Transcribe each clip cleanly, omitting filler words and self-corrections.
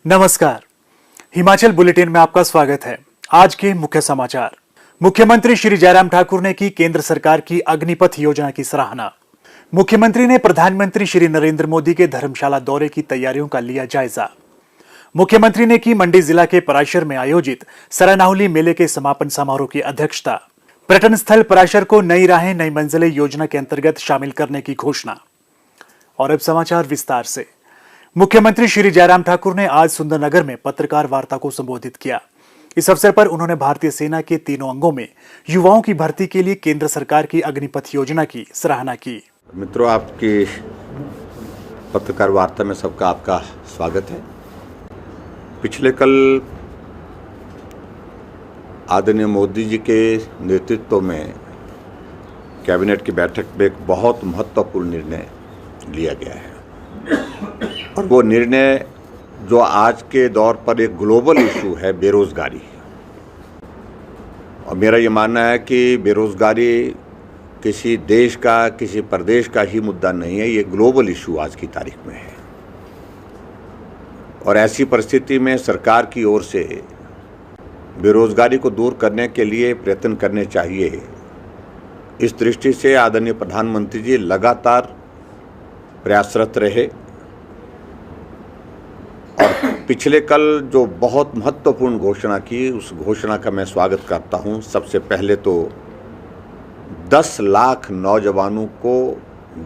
नमस्कार, हिमाचल बुलेटिन में आपका स्वागत है। आज के मुख्य समाचार। मुख्यमंत्री श्री जयराम ठाकुर ने की केंद्र सरकार की अग्निपथ योजना की सराहना। मुख्यमंत्री ने प्रधानमंत्री श्री नरेंद्र मोदी के धर्मशाला दौरे की तैयारियों का लिया जायजा। मुख्यमंत्री ने की मंडी जिला के पराशर में आयोजित सरनाहुली मेले के समापन समारोह की अध्यक्षता। पर्यटन स्थल पराशर को नई राहें नई मंजिलें योजना के अंतर्गत शामिल करने की घोषणा। और अब समाचार विस्तार से। मुख्यमंत्री श्री जयराम ठाकुर ने आज सुंदरनगर में पत्रकार वार्ता को संबोधित किया। इस अवसर पर उन्होंने भारतीय सेना के तीनों अंगों में युवाओं की भर्ती के लिए केंद्र सरकार की अग्निपथ योजना की सराहना की। मित्रों, आपकी पत्रकार वार्ता में सबका आपका स्वागत है। पिछले कल आदरणीय मोदी जी के नेतृत्व में कैबिनेट की बैठक में एक बहुत महत्वपूर्ण निर्णय लिया गया है और वो निर्णय जो आज के दौर पर एक ग्लोबल इशू है, बेरोजगारी। और मेरा ये मानना है कि बेरोजगारी किसी देश का, किसी प्रदेश का ही मुद्दा नहीं है, ये ग्लोबल इशू आज की तारीख में है। और ऐसी परिस्थिति में सरकार की ओर से बेरोजगारी को दूर करने के लिए प्रयत्न करने चाहिए। इस दृष्टि से आदरणीय प्रधानमंत्री जी लगातार प्रयासरत रहे और पिछले कल जो बहुत महत्वपूर्ण घोषणा की, उस घोषणा का मैं स्वागत करता हूं। सबसे पहले तो 10 लाख नौजवानों को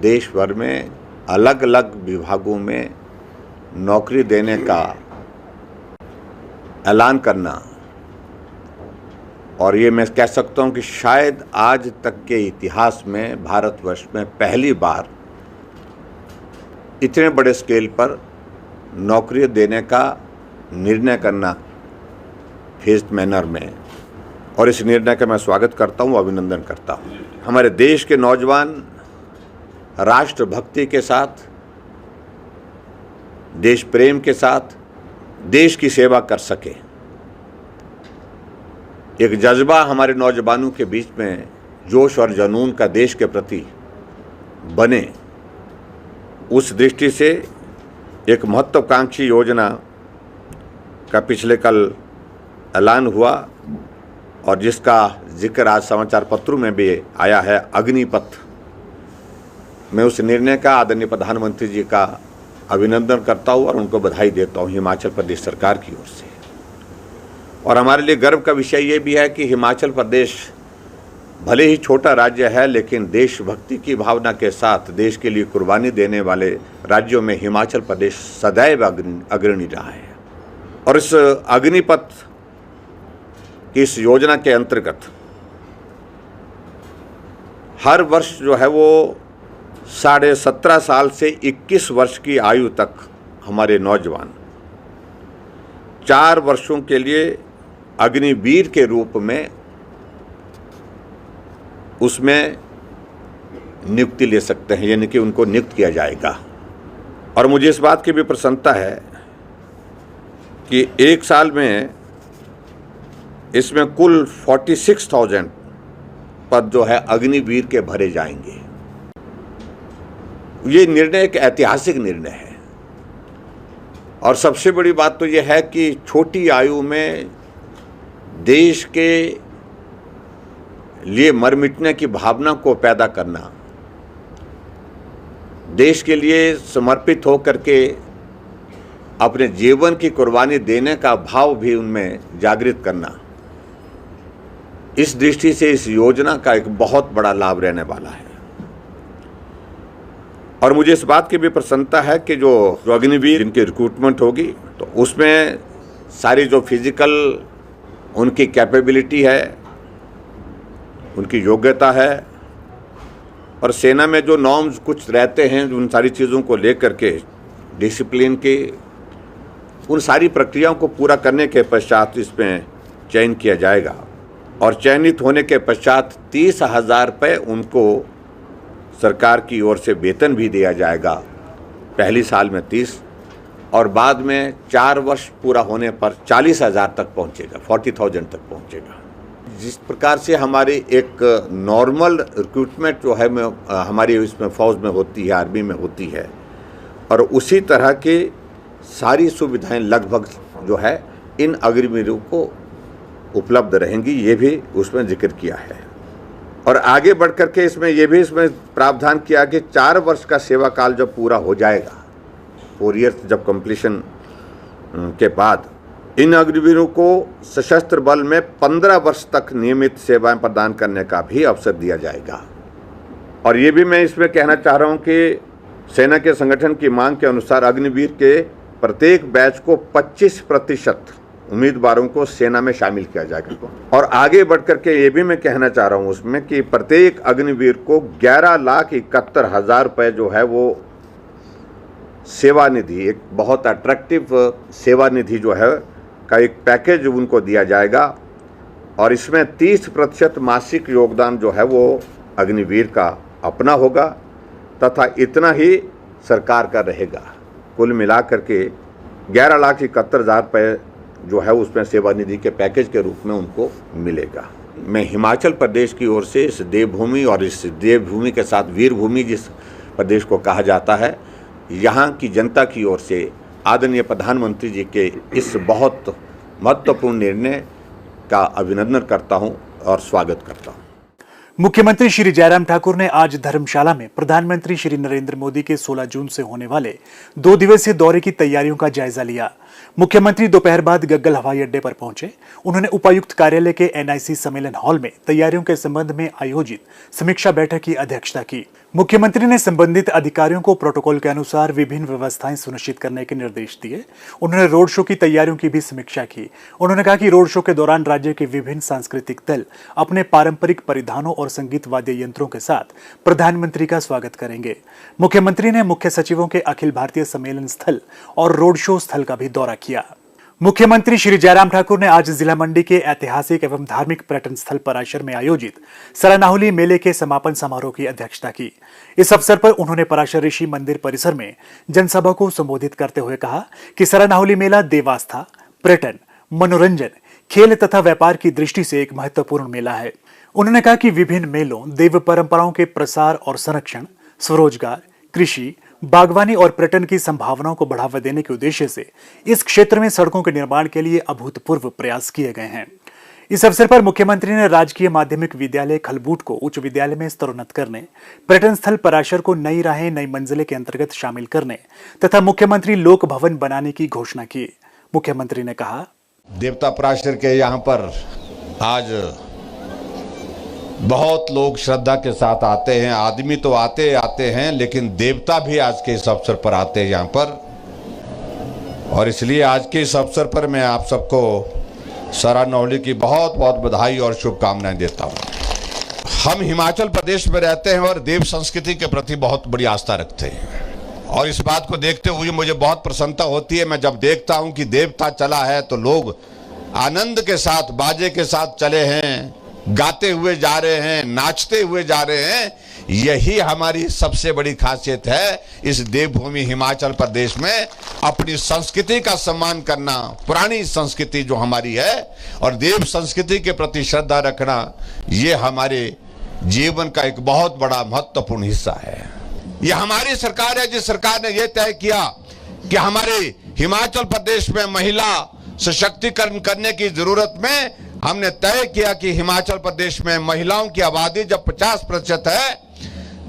देश भर में अलग अलग विभागों में नौकरी देने का ऐलान करना। और ये मैं कह सकता हूं कि शायद आज तक के इतिहास में भारतवर्ष में पहली बार इतने बड़े स्केल पर नौकरी देने का निर्णय करना फेज्ड मैनर में, और इस निर्णय का मैं स्वागत करता हूं, अभिनंदन करता हूं। हमारे देश के नौजवान राष्ट्रभक्ति के साथ, देश प्रेम के साथ देश की सेवा कर सके, एक जज्बा हमारे नौजवानों के बीच में जोश और जुनून का देश के प्रति बने, उस दृष्टि से एक महत्वाकांक्षी योजना का पिछले कल ऐलान हुआ और जिसका जिक्र आज समाचार पत्रों में भी आया है, अग्निपथ। मैं उस निर्णय का आदरणीय प्रधानमंत्री जी का अभिनंदन करता हूँ और उनको बधाई देता हूँ हिमाचल प्रदेश सरकार की ओर से। और हमारे लिए गर्व का विषय ये भी है कि हिमाचल प्रदेश भले ही छोटा राज्य है, लेकिन देशभक्ति की भावना के साथ देश के लिए कुर्बानी देने वाले राज्यों में हिमाचल प्रदेश सदैव अग्रणी रहा है। और इस अग्निपथ की इस योजना के अंतर्गत हर वर्ष जो है वो 17.5 साल से 21 वर्ष की आयु तक हमारे नौजवान 4 वर्षों के लिए अग्निवीर के रूप में उसमें नियुक्ति ले सकते हैं, यानी कि उनको नियुक्त किया जाएगा। और मुझे इस बात की भी प्रसन्नता है कि एक साल में इसमें कुल 46,000 पद जो है अग्निवीर के भरे जाएंगे। ये निर्णय एक ऐतिहासिक निर्णय है और सबसे बड़ी बात तो यह है कि छोटी आयु में देश के लिए मर मिटने की भावना को पैदा करना, देश के लिए समर्पित होकर के अपने जीवन की कुर्बानी देने का भाव भी उनमें जागृत करना, इस दृष्टि से इस योजना का एक बहुत बड़ा लाभ रहने वाला है। और मुझे इस बात की भी प्रसन्नता है कि जो अग्निवीर जिनकी रिक्रूटमेंट होगी तो उसमें सारी जो फिजिकल उनकी कैपेबिलिटी है, उनकी योग्यता है, और सेना में जो नॉर्म्स कुछ रहते हैं उन सारी चीज़ों को लेकर के डिसिप्लिन के उन सारी प्रक्रियाओं को पूरा करने के पश्चात इसमें चयन किया जाएगा। और चयनित होने के पश्चात 30,000 रुपये उनको सरकार की ओर से वेतन भी दिया जाएगा। पहली साल में 30 और बाद में 4 वर्ष पूरा होने पर 40,000 तक पहुंचेगा, 40,000 तक पहुंचेगा। जिस प्रकार से हमारी एक नॉर्मल रिक्रूटमेंट जो है हमारी इसमें फ़ौज में होती है, आर्मी में होती है, और उसी तरह की सारी सुविधाएं लगभग जो है इन अग्निवीरों को उपलब्ध रहेंगी, ये भी उसमें जिक्र किया है। और आगे बढ़ करके इसमें प्रावधान किया कि 4 वर्ष का सेवा काल जब पूरा हो जाएगा, 4 ईयर्स जब कंप्लीशन के बाद इन अग्निवीरों को सशस्त्र बल में 15 वर्ष तक नियमित सेवाएं प्रदान करने का भी अवसर दिया जाएगा। और ये भी मैं इसमें कहना चाह रहा हूँ कि सेना के संगठन की मांग के अनुसार अग्निवीर के प्रत्येक बैच को 25% उम्मीदवारों को सेना में शामिल किया जाएगा। और आगे बढ़ करके ये भी मैं कहना चाह रहा हूँ उसमें कि प्रत्येक अग्निवीर को 11,71,000 रुपये जो है वो सेवा निधि, एक बहुत अट्रैक्टिव सेवा निधि जो है का एक पैकेज उनको दिया जाएगा। और इसमें 30% मासिक योगदान जो है वो अग्निवीर का अपना होगा तथा इतना ही सरकार का रहेगा। कुल मिलाकर के 11,71,000 रुपये जो है उसमें सेवा निधि के पैकेज के रूप में उनको मिलेगा। मैं हिमाचल प्रदेश की ओर से इस देवभूमि और इस देवभूमि के साथ वीरभूमि जिस प्रदेश को कहा जाता है, यहाँ की जनता की ओर से आदरणीय प्रधानमंत्री जी के इस बहुत महत्वपूर्ण निर्णय का अभिनंदन करता हूँ और स्वागत करता हूँ। मुख्यमंत्री श्री जयराम ठाकुर ने आज धर्मशाला में प्रधानमंत्री श्री नरेंद्र मोदी के 16 जून से होने वाले 2 दिवसीय दौरे की तैयारियों का जायजा लिया। मुख्यमंत्री दोपहर बाद गग्गल हवाई अड्डे पर पहुंचे। उन्होंने उपायुक्त कार्यालय के NIC सम्मेलन हॉल में तैयारियों के संबंध में आयोजित समीक्षा बैठक की अध्यक्षता की। मुख्यमंत्री ने संबंधित अधिकारियों को प्रोटोकॉल के अनुसार विभिन्न व्यवस्थाएं सुनिश्चित करने के निर्देश दिए। उन्होंने रोड शो की तैयारियों की भी समीक्षा की। उन्होंने कहा कि रोड शो के दौरान राज्य के विभिन्न सांस्कृतिक दल अपने पारंपरिक परिधानों और संगीत वाद्य यंत्रों के साथ प्रधानमंत्री का स्वागत करेंगे। मुख्यमंत्री ने मुख्य सचिवों के अखिल भारतीय सम्मेलन स्थल और रोड शो स्थल का भी दौरा किया। मुख्यमंत्री श्री जयराम ठाकुर ने आज जिला मंडी के ऐतिहासिक एवं धार्मिक पर्यटन स्थल पराशर में आयोजित सरानाहुली मेले के समापन समारोह की अध्यक्षता की। इस अवसर पर उन्होंने पराशर ऋषि मंदिर परिसर में जनसभा को संबोधित करते हुए कहा कि सरानाहुली मेला देवास्था, पर्यटन, मनोरंजन, खेल तथा व्यापार की दृष्टि से एक महत्वपूर्ण मेला है। उन्होंने कहा कि विभिन्न मेलों देव परंपराओं के प्रसार और संरक्षण, स्वरोजगार, कृषि, बागवानी और पर्यटन की संभावनाओं को बढ़ावा देने के उद्देश्य से इस क्षेत्र में सड़कों के निर्माण के लिए अभूतपूर्व प्रयास किए गए हैं। इस अवसर पर मुख्यमंत्री ने राजकीय माध्यमिक विद्यालय खलबूट को उच्च विद्यालय में स्तरोन्नत करने, पर्यटन स्थल पराशर को नई राहें नई मंजिलें के अंतर्गत शामिल करने तथा मुख्यमंत्री लोक भवन बनाने की घोषणा की। मुख्यमंत्री ने कहा, देवता पराशर के यहाँ पर आज बहुत लोग श्रद्धा के साथ आते हैं। आदमी तो आते हैं, लेकिन देवता भी आज के इस अवसर पर आते हैं यहाँ पर। और इसलिए आज के इस अवसर पर मैं आप सबको सरानाहुली की बहुत बहुत बधाई और शुभकामनाएं देता हूँ। हम हिमाचल प्रदेश में रहते हैं और देव संस्कृति के प्रति बहुत बड़ी आस्था रखते हैं। और इस बात को देखते हुए मुझे बहुत प्रसन्नता होती है। मैं जब देखता हूँ कि देवता चला है तो लोग आनंद के साथ, बाजे के साथ चले हैं, गाते हुए जा रहे हैं, नाचते हुए जा रहे हैं। यही हमारी सबसे बड़ी खासियत है इस देवभूमि हिमाचल प्रदेश में, अपनी संस्कृति का सम्मान करना, पुरानी संस्कृति जो हमारी है और देव संस्कृति के प्रति श्रद्धा रखना, ये हमारे जीवन का एक बहुत बड़ा महत्वपूर्ण हिस्सा है। ये हमारी सरकार है जिस सरकार ने यह तय किया कि हमारे हिमाचल प्रदेश में महिला सशक्तिकरण करने की जरूरत में हमने तय किया कि हिमाचल प्रदेश में महिलाओं की आबादी जब 50% है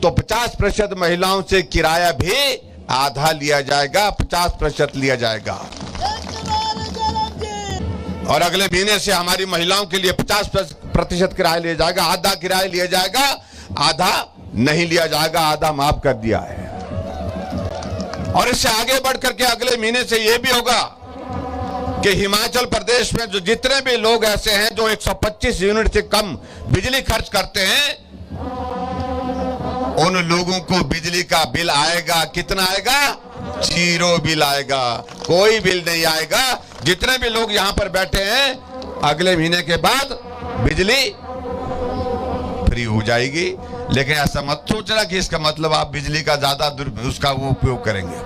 तो 50% महिलाओं से किराया भी आधा लिया जाएगा, 50% लिया जाएगा। और अगले महीने से हमारी महिलाओं के लिए 50% किराया लिया जाएगा, आधा किराया लिया जाएगा, आधा नहीं लिया जाएगा, आधा माफ कर दिया है। और इससे आगे बढ़ करके अगले महीने से यह भी होगा कि हिमाचल प्रदेश में जो जितने भी लोग ऐसे हैं जो 125 यूनिट से कम बिजली खर्च करते हैं, उन लोगों को बिजली का बिल आएगा। कितना आएगा? 0 बिल आएगा, कोई बिल नहीं आएगा। जितने भी लोग यहां पर बैठे हैं अगले महीने के बाद बिजली फ्री हो जाएगी। लेकिन ऐसा मत सोचना कि इसका मतलब आप बिजली का ज्यादा उसका वो उपयोग करेंगे।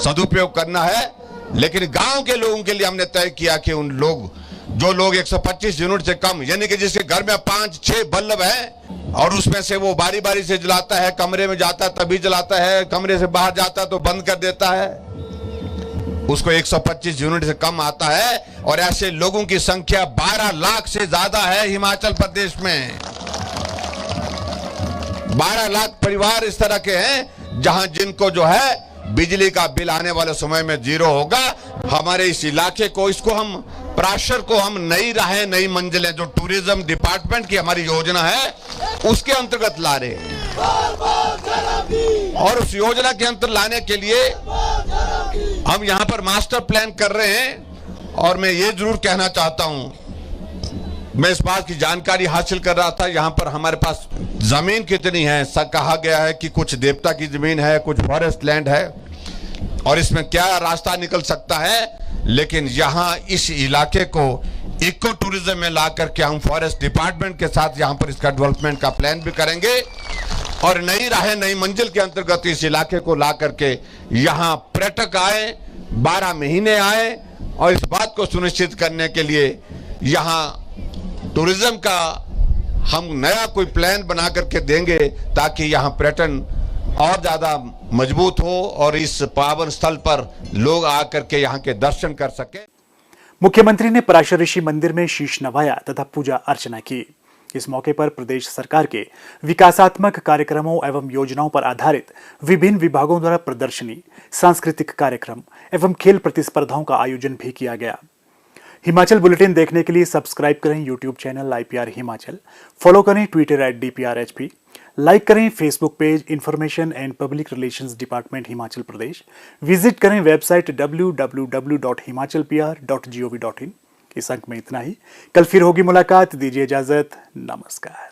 सदुपयोग करना है, लेकिन गांव के लोगों के लिए हमने तय किया कि उन लोग जो लोग 125 यूनिट से कम, यानी कि जिसके घर में 5-6 बल्ब है और उसमें से वो बारी बारी से जलाता है, कमरे में जाता है तभी जलाता है, कमरे से बाहर जाता है तो बंद कर देता है, उसको 125 यूनिट से कम आता है और ऐसे लोगों की संख्या 12 लाख से ज्यादा है हिमाचल प्रदेश में। 12 लाख परिवार इस तरह के हैं जहां जिनको जो है बिजली का बिल आने वाले समय में 0 होगा। हमारे इस इलाके को, इसको हम प्राशर को हम नई राहें नई मंजिलें जो टूरिज्म डिपार्टमेंट की हमारी योजना है उसके अंतर्गत ला रहे हैं। और उस योजना के अंतर लाने के लिए हम यहां पर मास्टर प्लान कर रहे हैं। और मैं ये जरूर कहना चाहता हूं, मैं इस बात की जानकारी हासिल कर रहा था यहां पर हमारे पास जमीन कितनी है। कहा गया है कि कुछ देवता की जमीन है, कुछ फॉरेस्ट लैंड है और इसमें क्या रास्ता निकल सकता है। लेकिन यहां इस इलाके को इको टूरिज्म में ला करके हम फॉरेस्ट डिपार्टमेंट के साथ यहां पर इसका डेवलपमेंट का प्लान भी करेंगे और नई राहें नई मंजिल के अंतर्गत इस इलाके को ला करके यहां पर्यटक आए, 12 महीने आए और इस बात को सुनिश्चित करने के लिए यहां टूरिज्म का हम नया कोई प्लान बना करके देंगे ताकि यहां पर्यटन और ज्यादा मजबूत हो और इस पावन स्थल पर लोग आकर के यहां के दर्शन कर सके। मुख्यमंत्री ने पराशर ऋषि मंदिर में शीश नवाया तथा पूजा अर्चना की। इस मौके पर प्रदेश सरकार के विकासात्मक कार्यक्रमों एवं योजनाओं पर आधारित विभिन्न विभागों द्वारा प्रदर्शनी, सांस्कृतिक कार्यक्रम एवं खेल प्रतिस्पर्धाओं का आयोजन भी किया गया। हिमाचल बुलेटिन देखने के लिए सब्सक्राइब करें YouTube channel IPR Himachal, follow करें ट्विटर @DPRHP, लाइक करें Facebook page information and public relations department Himachal Pradesh, visit करें वेबसाइट www.himachalpr.gov.in। इस अंक में इतना ही, कल फिर होगी मुलाकात, दीजिए इजाजत, नमस्कार।